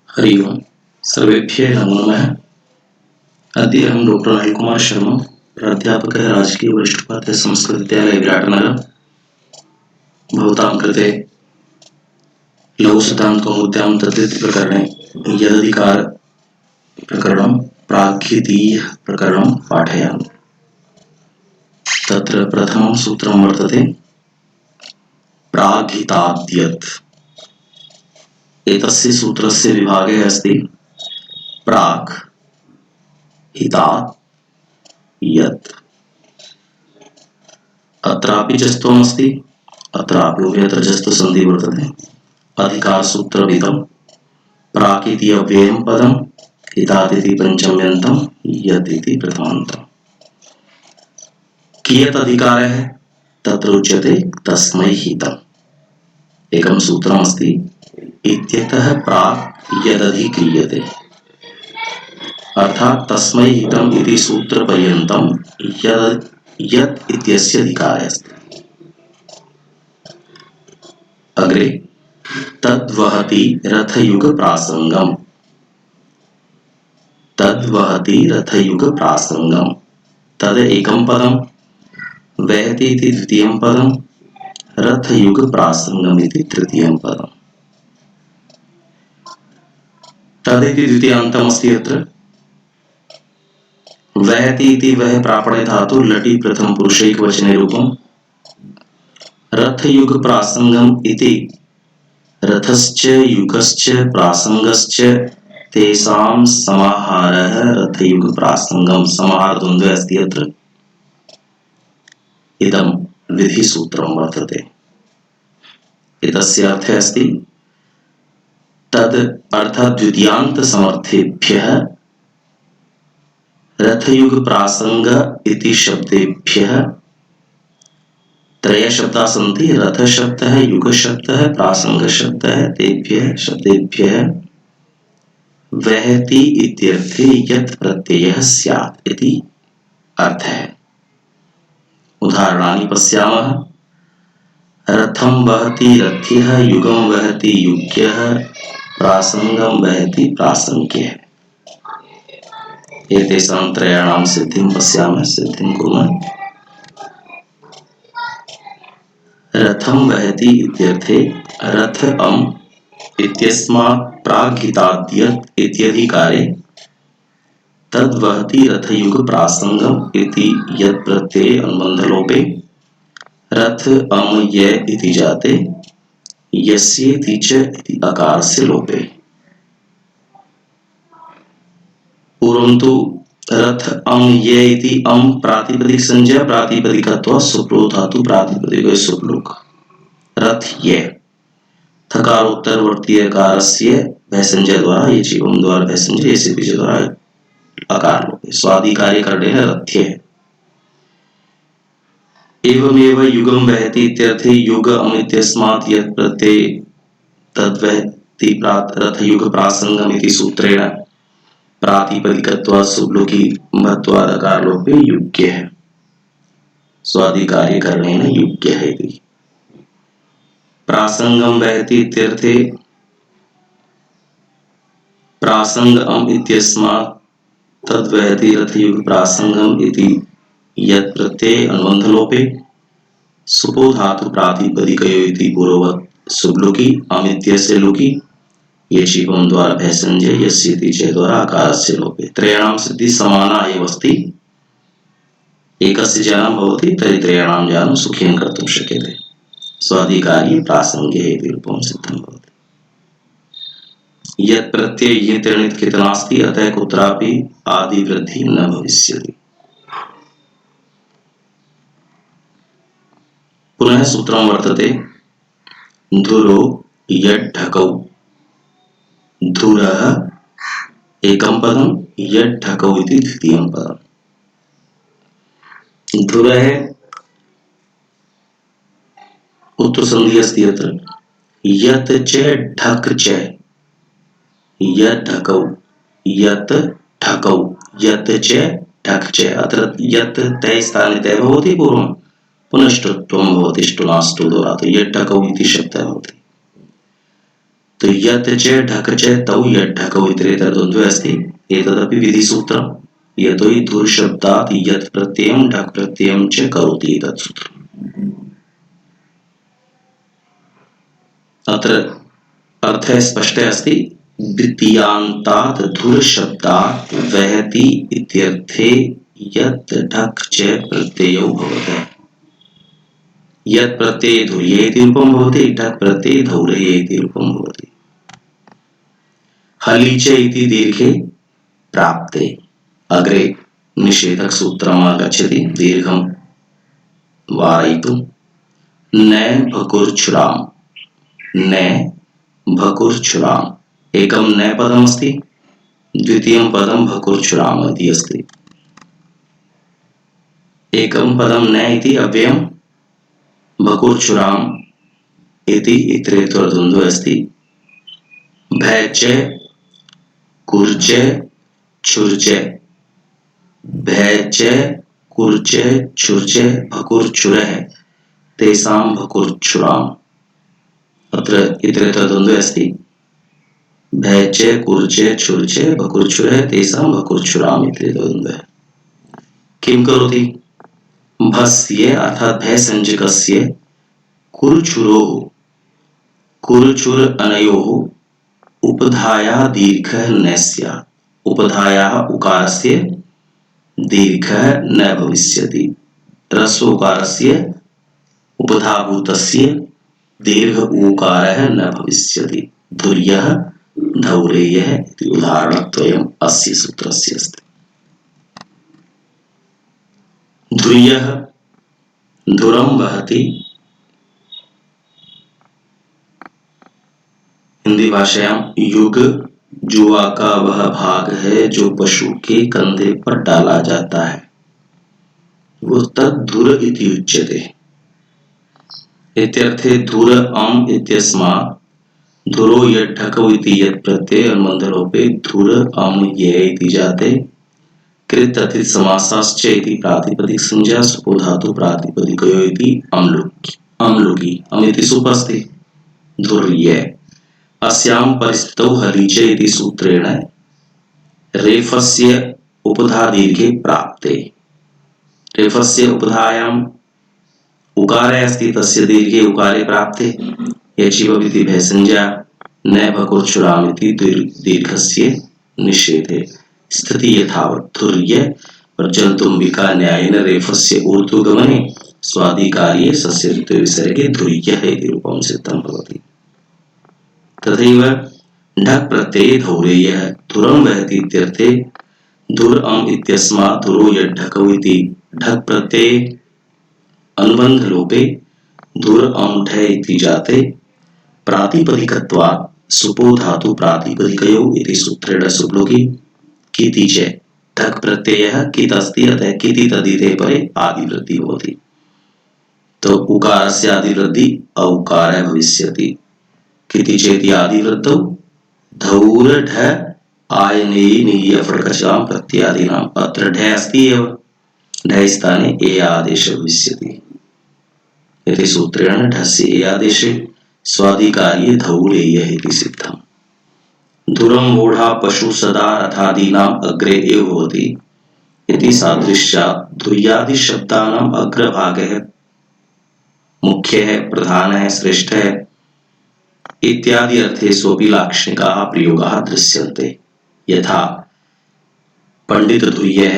हरि ओम सर्वेभ्यः नमो नमः। अद्य अहं डॉक्टर अनिल कुमार शर्मा, प्राध्यापकः राजकीय वरिष्ठोपाध्याय संस्कृतविद्यालय विराटनगर। भवतां कृते लघुसिद्धान्तकौमुद्यां तद्धितप्रकरणे यदधिकार प्रकरणं प्राक्द्वितीयः प्रकरणं पाठयामि। तत्र प्रथमं सूत्रं वर्तते प्राग्हिताद्यत्। एतस्य सूत्रस्य विभागः अस्ति प्राक् हितात् यत्। अत्रापि जस्त्वमस्ति, अत्रापि उभयत्र जस्तुसन्धिः वर्तते। अधिकारसूत्रमिदं प्राक् इति अव्ययं पदं, हितात् इति पञ्चम्यन्तं, यत् इति प्रथमान्तम्। कियत् अधिकारः तत्र उच्यते तस्मै हितम्। एकं सूत्रमस्ति इत्यतः प्राक् यदधिक्रियते, अर्थात् तस्मै हितम् इति सूत्रपर्यन्तं यत् इत्यस्य अधिकारः अस्ति। अग्रे तद्वहति रथयुगप्रासङ्गम्। तद्वहति रथयुगप्रासङ्गम्। तद् एकं पदं, वहति इति द्वितीयं पदं, रथयुगप्रासङ्गम् इति तृतीयं पदम्। तदिति द्वितीयान्तमस्ति अत्र। वहति इति वह प्रापणे धातु लटि प्रथम पुरुषैकवचने रूपम्। रथयुगप्रासङ्गम् इति रथश्च युगश्च प्रासङ्गश्च तेषां समाहारः रथयुगप्रासङ्गम्। समाहारद्वन्द्वे अस्ति अत्र। इदं विधिसूत्रं वर्तते। एतस्य अर्थः अस्ति तद् अर्थात् द्वितीयान्तसमर्थेभ्यः रथयुगप्रासङ्ग इति शब्देभ्यः त्रयः शब्दाः सन्ति। रथशब्दः, युगशब्दः, प्रासङ्गशब्दः। तेभ्यः शब्देभ्यः वहति इत्यर्थे यत् प्रत्ययः स्यात् इति अर्थः। उदाहरणानि पश्यामः। रथं वहति रथ्यः, युगं वहति युग्यः, प्रासङ्गं वहति प्रासङ्ग्यः। एतेषां त्रयाणां सिद्धिं पश्यामः, सिद्धिं कुर्मः। रथं वहति इत्यर्थे रथ अम् इत्यस्मात् प्राग्हिताद्यत् इत्यधिकारे तद्वहति रथयुगप्रासङ्गम् इति यत् प्रत्यये अनुबन्धलोपे रथ अम् य इति जाते यस्येति च इति अकारस्य लोपे। पूर्वं तु रथ अम् ये इति अम् प्रातिपदिक संज्ञा प्रातिपदिकत्वात् सुप्लो धातु प्रातिपदिको सुप्लुक रथ ये थकारोत्तरवर्ती अकारस्य भयसंज्ञा द्वारा ये जीवम द्वारा भयसंज्ञा ये बीज द्वारा अकार लोपे स्वादिकार्य करणेन रथ्ये। एवमेव युगं वहति इत्यर्थे युग अम् इत्यस्मात् यत् प्रत्यये तद्वहति रथयुगप्रासङ्गम् इति सूत्रेण प्रातिपदिकत्वात् सुब्लुकी महत्वात् अकार लोपे युग्यः स्वादिकार्य करणेन युग्यः इति। प्रासङ्गं वहति इत्यर्थे प्रासङ्ग अम् इत्यस्मात् तद्वहति रथयुगप्रासङ्गम् इति यत् प्रत्यये अनुबन्धलोपे सुपो धातु प्रातिपदिकयो इति पूर्ववत् सुब्लुकी अम् इत्यस्य लुकी ये शिवम द्वारा भयसंज्ञा यस्येति च द्वारा अकारस्य लोपे। त्रयाणां सिद्धिः समाना एव अस्ति। एकस्य ज्ञानं भवति तर्हि त्रयाणां ज्ञानं सुखेन कर्तुं शक्यते। स्वादिकार्ये प्रासङ्गे इति रूपं सिद्धं भवति। यत् प्रत्यये यत् कृत नास्ति अतः कुत्रापि आदिवृद्धिः न भविष्यति। पुनः सूत्रं वर्तते धुरो यड्ढकौ। धुरः एकं पदं, यड्ढकौ इति द्वितीयं पदम्। धुरः उत्तरसन्धिः अस्ति अत्र। यत् च ढक् च, यड्ढकौ, यत् ढकौ, यत् च ढक् च। अत्र यत् तय स्थाने तय भवति पूर्वं पुनः ष्टुत्वं भवति ष्टुनाष्टु द्वारा। यड्ढकौ इति शब्दः भवति। तो यत् च ढक च तौ यत् ढकौ इतरेतरद्वन्द्वे अस्ति। एतदपि विधिसूत्रम्। यतो हि धुर् शब्दात् यत् प्रत्ययं ढक् प्रत्ययं च करोति एतत् सूत्रम्। अत्र अर्थः स्पष्टः अस्ति। द्वितीयान्तात् धुर् शब्दात् वहति इत्यर्थे यत् ढक् च प्रत्ययो भवति। यत् प्रत्यये धुर्ये इति रूपं भवति, ढक् प्रत्यये धौर्ये इति रूपं भवति। हलिच इति दीर्घे प्राप्ते अग्रे निषेधक सूत्रम् आगच्छति दीर्घं वारयितुं। न भकुर्छुराम्, न भकुर्छुराम्, एकं न पदमस्ति, द्वितीयं पदं भकुर्छुराम् इति अस्ति। एकं पदं न इति अव्ययं, भकुर्छुराम् इति इतरेतरद्वन्द्वे अस्ति। भैच कुर्च छुर्च, भैच कुर्च छुर्च भकुर्छुरः तेषां भकुर्छुराम्। अत्र इतरेतरद्वन्द्वे अस्ति। भैच कुर्च छुर्च भकुर्छुरः तेषां भकुर्छुराम् इतरेतरद्वन्द्वे। किं करोति? भस्य अर्थात् भय संज्ञकस्य कुरुछुरोः, कुरुछुर अनयोः उपधायाः दीर्घः न स्यात्। उपधायाः उकारस्य दीर्घः न भविष्यति। ह्रस्वोकारस्य उपधाभूतस्य दीर्घ ऊकारः न भविष्यति। धुर्यः धौरेयः इति उदाहरणद्वयम् अस्य सूत्रस्य अस्ति। धुर्यः धुरं वहति। हिंदी भाषा युग जुआ का वह भाग है जो पशु के कंधे पर डाला जाता है, वो तद्धुर इति उच्यते। इत्यर्थे धुर अम इत्यस्मात् धुरो यत् ढकौ इति यत् प्रत्यय अनुबन्धलोपे धुर अम ये इति जाते कृत अतिथि समासाश्च इति प्रातिपदिक संज्ञा सुपो धातु प्रातिपदिकयो इति अम्लुकी अमिति सुपस्ति। धुर्ये अस्यां परिस्थितौ हलिच इति सूत्रेण रेफस्य उपधा दीर्घे प्राप्ते। रेफस्य उपधायाम् उकारे अस्ति, तस्य दीर्घे उकारे प्राप्ते यचिवविति भयसंज्ञा न भकुर्छुराम् इति दीर्घस्य निषेधे। स्थिति यथावत् धुर्ये प्रचलतुम्बिका न्यायेन रेफस्य ऊर्ध्वगमने स्वादिकार्ये सस्य विसर्गे धुर्यः इति रूपं सिद्धं भवति। तथैव ढक् प्रत्यये धौरेयः धुरं वहति इत्यर्थे धुर अम् इत्यस्मात् धुरो यत् ढकौ इति ढक् प्रत्यये अनुबंध लोपे धुर अम् ढ इति जाते प्रातिपदिकत्वात् सुपो धातु प्रातिपदिकयो इति सूत्रेण सुप्लुकी किति च ढक् प्रत्ययः कित् अस्ति, अतः किति तदिते परे आदिवृद्धि भवति। तो उकारस्य आदिवृद्धि औकारः भविष्यति। किति चेति आदिवृद्धौ धौर ढ आयने नीय फड़कचां प्रत्यादीनाम्। अत्र ढ अस्ति एव, ढ स्थाने ए आदेशः भविष्यति। इति सूत्रेण ढस्य ए आदेशे स्वादिकार्ये धौरेयः इति सिद्धम्। धुरं मूढ़ा पशु सदा रथादीनाम् अग्रे एव भवति इति सादृश्यात् धुर्यादि शब्दानाम् अग्रभागः मुख्यः प्रधानः श्रेष्ठः इत्यादि अर्थेषु अपि लाक्षणिकाः प्रयोगाः दृश्यन्ते। यथा पंडित धुर्यः,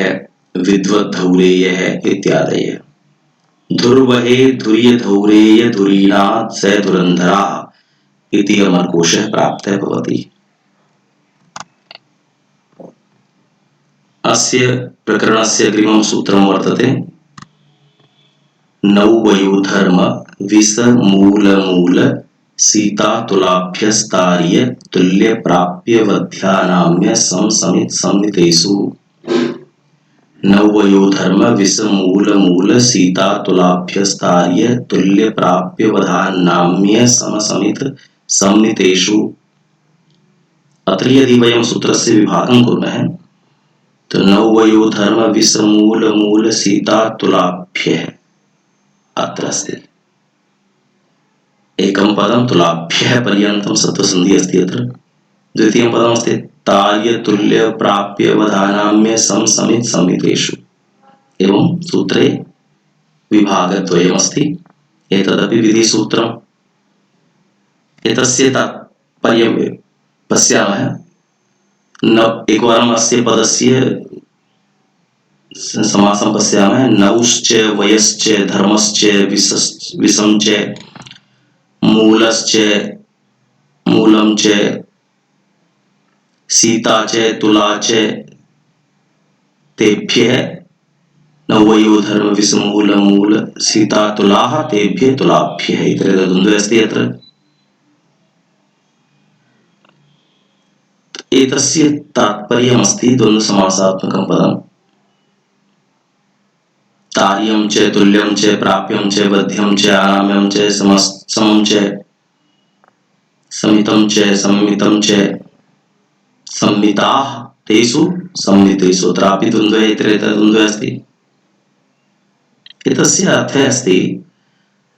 विद्वत् धौरेयः इत्यादयः। धुर्वहे धुर्य धौरेय धुरीणात् स धुरन्धरः इति अमरकोशः प्राप्तः भवति। अस्य प्रकरणस्य अग्रिमं सूत्रं वर्तते नौवयोधर्म विष मूल मूल सीता तुलाभ्यस्तार्य तुल्य प्राप्य वध्यानाम्य समसमित संहितेषु। नौवयोधर्म विष मूल मूल सीता तुलाभ्यस्तार्य तुल्य प्राप्य वधानाम्य समसमित संहितेषु। अत्र यदि वयं सूत्रस्य विभागं कुर्मः तो नौवयोधर्म विष मूल मूल सीता तुलाभ्य अत्र अस्ति। एकं पदं तुलाभ्यः पर्यन्तं सत्त्वसन्धिः अस्ति अत्र। द्वितीयं पदमस्ति तार्य तुल्य प्राप्य वधानाम्य सम समित संमितेषु। एवं सूत्रे विभागद्वयमस्ति। एतदपि विधिसूत्रम्। एतस्य तात्पर्यं पश्यामः। एकवारम् अस्य पदस्य समासं पश्यामः। नौश्च वयश्च धर्मश्च विषश्च मूलश्च मूलं च सीता च तुला च तेभ्यः नवयो धर्म विषमूल मूल सीता तुलाः तेभ्यः तुलाभ्यः इति द्वन्द्वः अस्ति अत्र। एतस्य तात्पर्यमस्ति द्वन्द्वसमासात्मकं पदम्। तार्यं च तुल्यं च प्राप्यं च वध्यं च आनाम्यं च समं च समितं च सम्मितं च संमिताः तेषु संमितेषु। अत्रापि द्वन्द्वः द्वन्द्वः अस्ति। एतस्य अर्थः अस्ति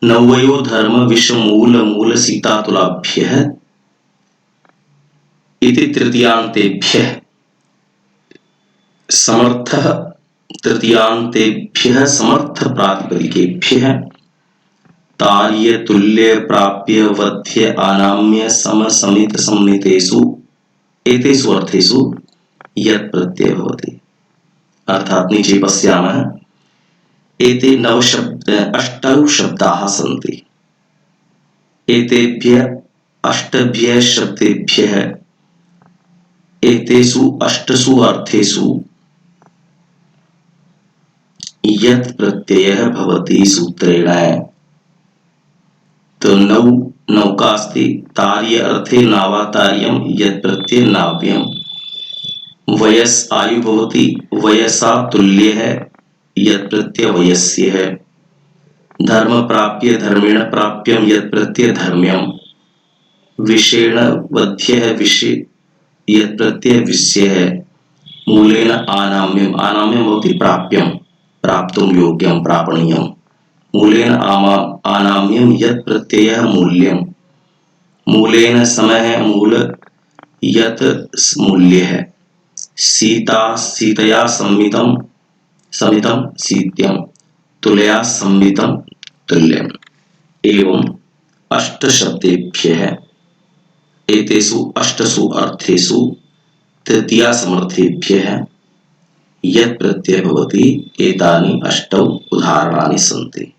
नवयो धर्म विषमूल मूल सीता तुलाभ्यः इति तृतीयान्तेभ्यः समर्थः तृतीयान्तेभ्यः समर्थ प्रातिपदिकेभ्यः तार्य तुल्य प्राप्य वध्य आनाम्य सम समित संमितेषु एतेषु अर्थेषु यत् प्रत्ययः भवति। अर्थात् नीचे पश्यामः। एते अष्टौ शब्दाः सन्ति। एतेभ्यः अष्टभ्यः शब्देभ्यः एतेषु अष्टसु अर्थेषु यत् प्रत्ययः भवति सूत्रेण। तो नौका अस्ति। तार्य अर्थे नावातार्यं यत् प्रत्यय नाव्यं। वयस् आयु भवति। वयसा तुल्यः यत् प्रत्यय वयस्यः। धर्म प्राप्य धर्मेण प्राप्यं यत् प्रत्यय धर्म्यं। विषेण वध्यः विषे यत् प्रत्यय विषयः। मूलेन आनाम्यम् आनाम्यं भवति प्राप्यं प्राप्तुं योग्यं प्रापणीयं। मूलेन आनाम्यं यत् प्रत्ययः मूल्यं। मूलेन समः मूल यत् मूल्यः। सीता सीतया समितं सीत्यं। तुलया संमितं तुल्यम्। एवं अष्टशब्देभ्यः एतेषु अष्टसु अर्थेषु तृतीया समर्थेभ्यः यत् प्रत्यय भवति। एतानि अष्टौ उदाहरणानि सन्ति।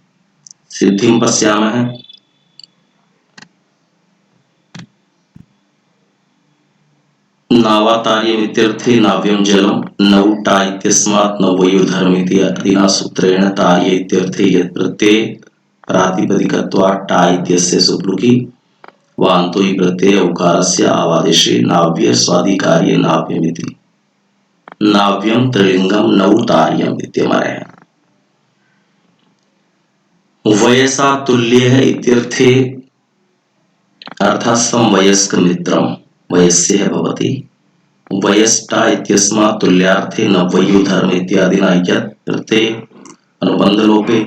सिद्धिं पश्यामः। नावातार्यमित्यर्थे नाव्यं जलं। नौटा इत्यस्मात् नवयो धर्म इति अदिना सूत्रेण तार्य इत्यर्थे यत् प्रत्यय प्रातिपदिकत्वात् टा इत्यस्य सुप्लुकि वान्तो हि प्रत्यय उकारस्य आवादेशे नाव्य स्वादिकार्ये नाव्यमिति। नाव्यं त्रिलिंगं नौतार्यम् इत्यमरः। वयसा तुल्यः इत्यर्थे अर्थः समवयस्क मित्रं वयस्यः भवति। वयस्टा इत्यस्मात् तुल्यार्थे नवयो धर्म इत्यादिना यत् प्रत्यय अनुबन्धलोपे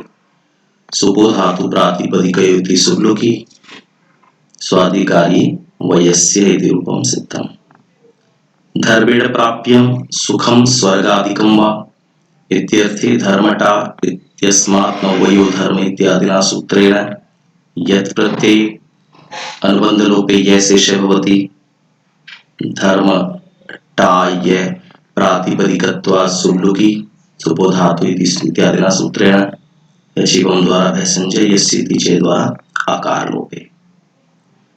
सुपो धातु प्रातिपदिकयो इति सुब्लुकि स्वादिकारी वयस्य इति रूपं सिद्धम्। धर्मेण प्राप्यं सुखं स्वर्गादिकं वा इत्यर्थे धर्मटा इत्यस्मात् नवयो धर्म इत्यादिना सूत्रेण यत् प्रत्यय अनुबन्धलोपे यः शेषः भवति। धर्म टाय प्रातिपदिकत्वात् सुब्लुकि सुपो धातु इत्यादिना सूत्रेण यचिवं द्वारा भयसंजय यस्येति च द्वारा आकार लोपे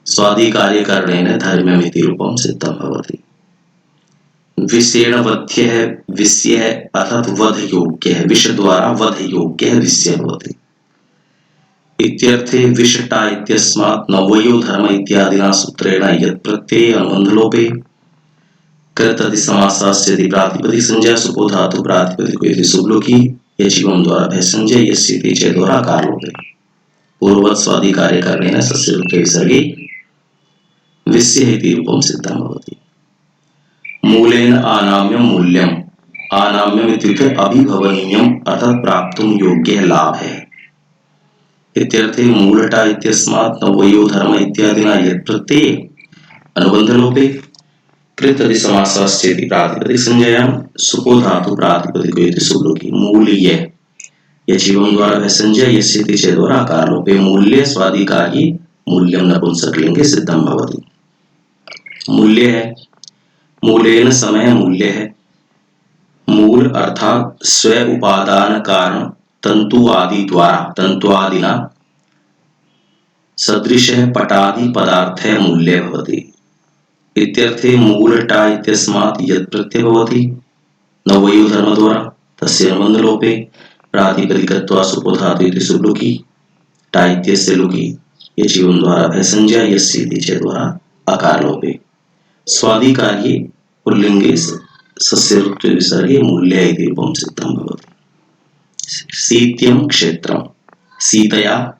स्वादिकार्यकरणेन धर्म्यमिति रूपं सिद्धं भवति। विषेण वध्यः विषयः अर्थात् वध योग्यः। विष द्वारा वध योग्यः विषयः भवति इत्यर्थे विषटा इत्यस्मात् नवयो धर्म इत्यादिना सूत्रेण यत् प्रत्यय अनुबन्धलोपे कृतति समासस्य प्रातिपदिक संज्ञा सुपो धातु प्रातिपदिको इति सुब्लुकि यचिवं द्वारा भयसंजय यस्येति च द्वारा आकार लोपे पूर्ववत् स्वादिकार्यकरणेन सस्य रूपे विसर्गे विषयः इति रूपं सिद्धं भवति। मूलेन आनाम्यं मूल्यम्। आनाम्यम् इत्युक्ते अभिभवनीयम् अर्थात् प्राप्तुं योग्यः लाभः। इत्यर्थे मूलटा इत्यस्मात् नवयो धर्म इत्यादिना यत् प्रत्यये अनुबंधलोपे कृतदिसमासश्चेति प्रातिपदिक संज्ञायां सुपो धातु प्रातिपदिको इति सुब्लोकी मूल्य यजीवम द्वारा वह संज्ञा यस्यति च द्वारा आकार लोपे मूल्य स्वादिकारी मूल्यम नपुंसकलिंगे सिद्धम भवति। मूल्य है, मूलेन समय मूल्य है, मूल अर्थात स्व उपादान कारण तंतु आदि द्वारा तंत्वादिना सदृश पटादि पदार्थ मूल्य भवति। इत्यर्थे मूलटा इत्यस्मात् यत् प्रत्यय भवति नवयो धर्म द्वारा तस्य अनुबंधलोपे प्रातिपदिकत्वा सुपो धातु इति सुब्लुकी टा इत्यस्य लुकी यजीवम द्वारा वह संज्ञा यस्य इति च द्वारा आकार लोपे स्वादिकार्ये पुल्लिंगे सस्य ऋत्व विसर्गे मूल्य इति रूपं सिद्धं भवति। सीत्यं क्षेत्रं सीतया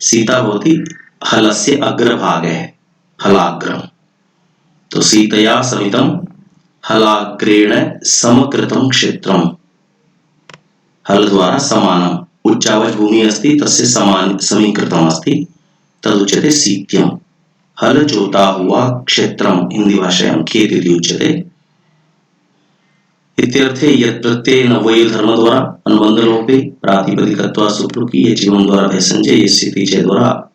सीता भवति हलस्य अग्रभागः हलाग्रम तो सीतया समितं हलाग्रेण समकृतं क्षेत्रं हल द्वारा समानम् उच्चावच भूमि अस्ति तस्य समान समीकृतम् अस्ति तदुच्यते सीत्यं। हल जोता हुआ क्षेत्रम हिंदी भाषायां खेत इति उच्यते। इत्यर्थे यत् प्रत्यय नवयो धर्म द्वारा अनुबंधलोपे प्रातिपदिकत्वा सुप्लुकी यजीवम द्वारा वह संज्ञा यस्य इति च द्वारा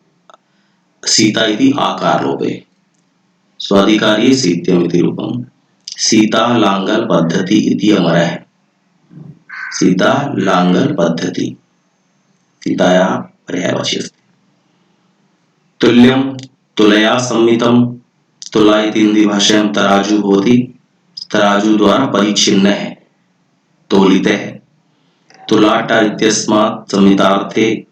सीता इति आकार लोपे स्वादिकार्ये सीत्यम इति रूपम्। सीता लांगल पद्धति इति अमरः सीता लांगल पद्धति सीताया पर्यायवाची अस्ति। तुल्यं तुलया संमितं तुला इति हिंदी भाषायां तराजू भवति तराजू द्वारा परिच्छिन्न है तोलित है। तुलाटा इत्यस्मात् संमितार्थे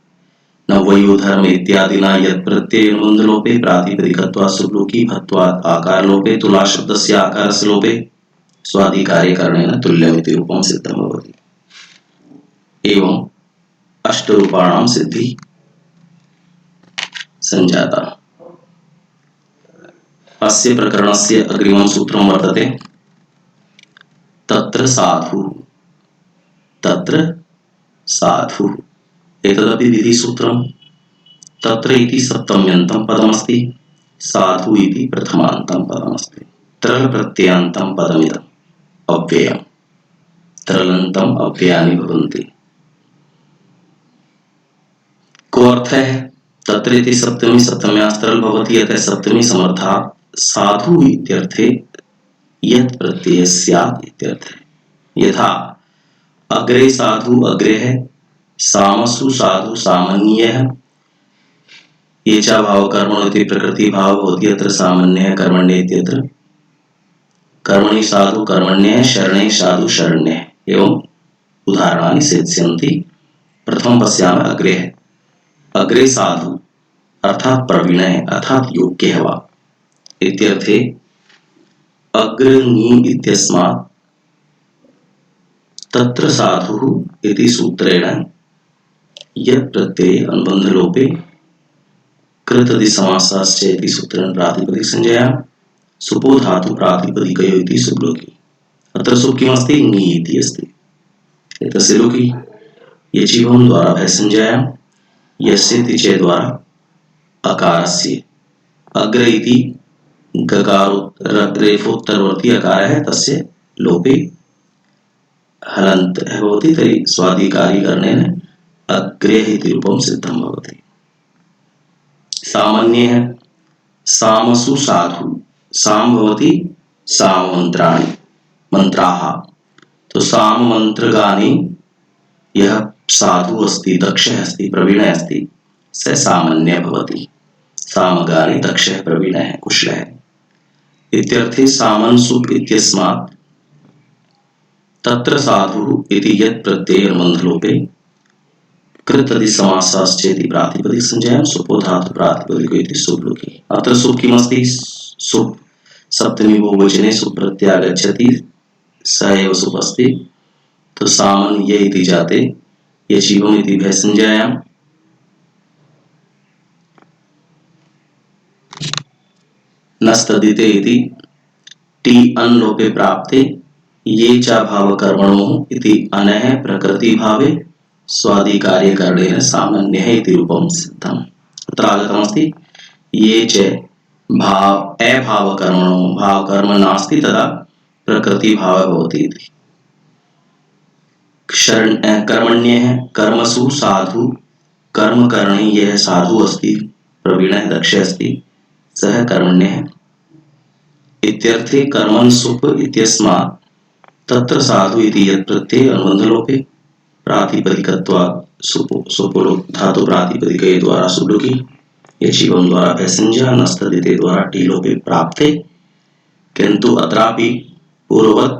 नवयो धर्म इत्यादिना यत् प्रत्यय अनुबंधलोपे प्रातिपदिकत्वा सुब्लुकी भत्वात् आकार लोपे तुला शब्दस्य आकारस्य लोपे स्वादिकार्य करणेन तुल्यमिति रूपं सिद्धं भवति। एवं अष्टरूपाणां सिद्धि संजाता। अस्य प्रकरणस्य अग्रिमं सूत्रं वर्तते तत्र साधु तत्र साधु एतदपि विधिसूत्रं। तत्र इति सप्तम्यन्तं पदमस्ति साधु इति प्रथमान्तं पदमस्ति। त्रल प्रत्ययान्तं पदमिदम् अव्ययम् त्रलन्तम् अव्ययानि भवन्ति। को अर्थः तत्र इति सप्तमी सप्तम्यास्त्रल भवति अतः सप्तमी समर्थात् साधु इत्यर्थे यत् प्रत्यय स्यात् इत्यर्थे। यथा अग्रे साधु अग्रे है सामसु साधु सामान्यः ये च भाव कर्मणो इति प्रकृति भाव भवति अत्र सामान्यः कर्मण्य इत्यत्र कर्मणि साधु कर्मण्यः शरणे साधु शरण्यः एवं उदाहरणानि सेत्स्यन्ति। प्रथमं पश्यामः अग्रे है अग्रे साधु अर्थात प्रवीण है अर्थात योग्य है वा इत्यर्थे अग्रणी इत्यस्मात् तत्र साधु इति सूत्रेण यत् प्रत्यय अनुबंधलोपे कृतदि समासश्चेति सूत्रेण प्रातिपदिक संज्ञायां सुपो धातु प्रातिपदिकयो इति सुब्लोकी अत्र सुप् किमस्ति ङी इति अस्ति एतस्य लोकी यजीवं द्वारा वह संज्ञायां यस्य इति च द्वारा अकारस्य अग्र इति गकारोत्तरवर्ती अकार है तस्य लोपे हलन्त भवति तर्हि स्वादिकारी करणेन अग्रे इति रूपं सिद्धं भवति। सामान्यः सामसु साधु साम भवति साममन्त्राणि मंत्राः तो साम मंत्रगाने यः साधु अस्ति दक्षः अस्ति प्रवीणः अस्ति स सामान्यः भवति। सामगाने दक्षः प्रवीणः कुशलः इत्यर्थे सामन् सुप् इत्यस्मात् तत्र साधु इति यत् प्रत्यय अनुबंधलोपे कृतदि समासश्चेति प्रातिपदिक संज्ञायां सुपो धातु प्रातिपदिको इति सुब्लोकी अत्र सुप् किमस्ति सुप् सप्तमी बहुवचने सुप् प्रत्यागच्छति स एव सुप् अस्ति तो सामन् य इति जाते यजीवम् इति भय संज्ञायां नस्तदिते इति टी अन् लोपे प्राप्ते ये च भाव कर्मणो इति अनः प्रकृति भावे स्वादिकार्यकरणेन सामान्यः इति रूपं सिद्धम्। अत्र आगतमस्ति ये च अभावकर्मणो भावकर्म नास्ति तदा प्रकृतिभावः भवति इति। कर्मण्यः कर्मसु साधु कर्म करणे यः साधु अस्ति प्रवीणः दक्षः अस्ति सः कर्मण्यः इत्यर्थे कर्मन् सुप इत्यस्मात् तत्र साधु इति यत् प्रत्यये अनुबन्धलोपे प्रातिपदिकत्वात् सुपुलो धातु प्रातिपदिके द्वारा सुलुकी यचिवं द्वारा पैसेंजर नस्तदिते द्वारा टीलोपे प्राप्ते किंतु अत्रापि पूर्ववत्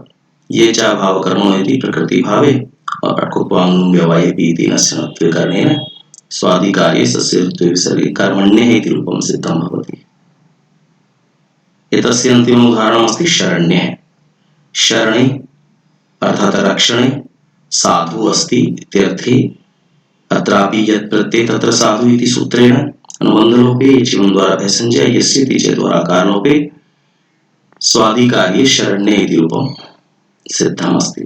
ये च भावकर्मणो इति प्रकृति भावे और अकुपांगं व्यवयेपि इति नस्यनत्वे करणेन स्वादिकार्ये सस्यत्वे विसर्गे कर्मण्यः इति रूपं सिद्धं भवति। एतस्य अन्तिमम् उदाहरणमस्ति शरण्यः। शरणे अर्थात् रक्षणे साधु अस्ति इत्यर्थे अत्रापि यत् प्रत्यये तत्र साधु इति सूत्रेण अनुबन्धलोपे यचिवं द्वारा पैसेंजर यस्य इति च द्वारा कारणलोपे स्वादिकार्ये शरण्ये इति रूपं सिद्धमस्ति।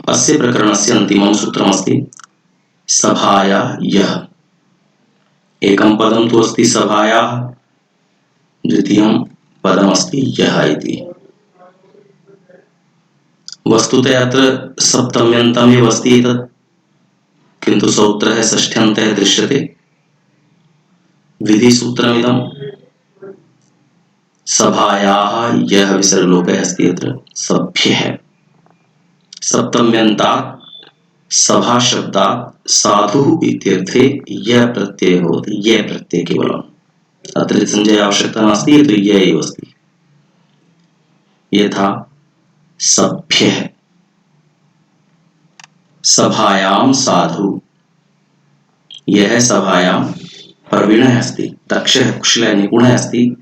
अस्य प्रकरणस्य अन्तिमं सूत्रमस्ति सभायाः यः। एकं पदं तु अस्ति सभायाः, द्वितीयं पदमस्ति यः इति। वस्तुतः अत्र सप्तम्यन्तमेव अस्ति एतत्, किन्तु सूत्रः षष्ठ्यन्तः दृश्यते। विधिसूत्रमिदं सभायाः यः विसर्गलोपः अस्ति अत्र सभ्यः। सप्तम्यन्तात् सभा शब्दात् साधुः इत्यर्थे यः प्रत्ययः भवति। यः प्रत्यय केवलम्, अत्र संज्ञा आवश्यकता नास्ति, तो यः एव अस्ति। यथा सभ्यः सभायां साधु, यः सभायां प्रवीणः अस्ति, दक्षः कुशलः निपुणः अस्ति,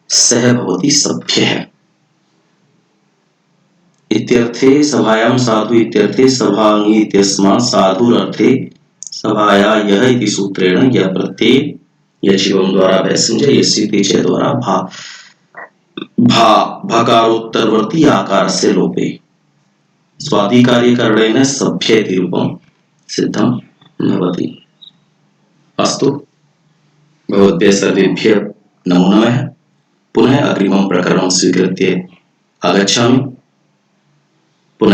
सः भवति सभ्यः इत्यर्थे। सभायां साधु इत्यर्थे सभांगी इत्यस्मात् साधुरर्थे सभाया यः इति सूत्रेण यः प्रत्यये यचिवं द्वारा पैसेंजर यस्य इति च द्वारा भकारोत्तरवर्ती आकारस्य लोपे स्वादिकार्यकरणेन सभ्य इति रूपं सिद्धं भवति। अस्तु, भवद्भ्यः सर्वेभ्यः नमो नमः। पुनः अग्रिमं प्रकरणं स्वीकृत्य आगच्छामि।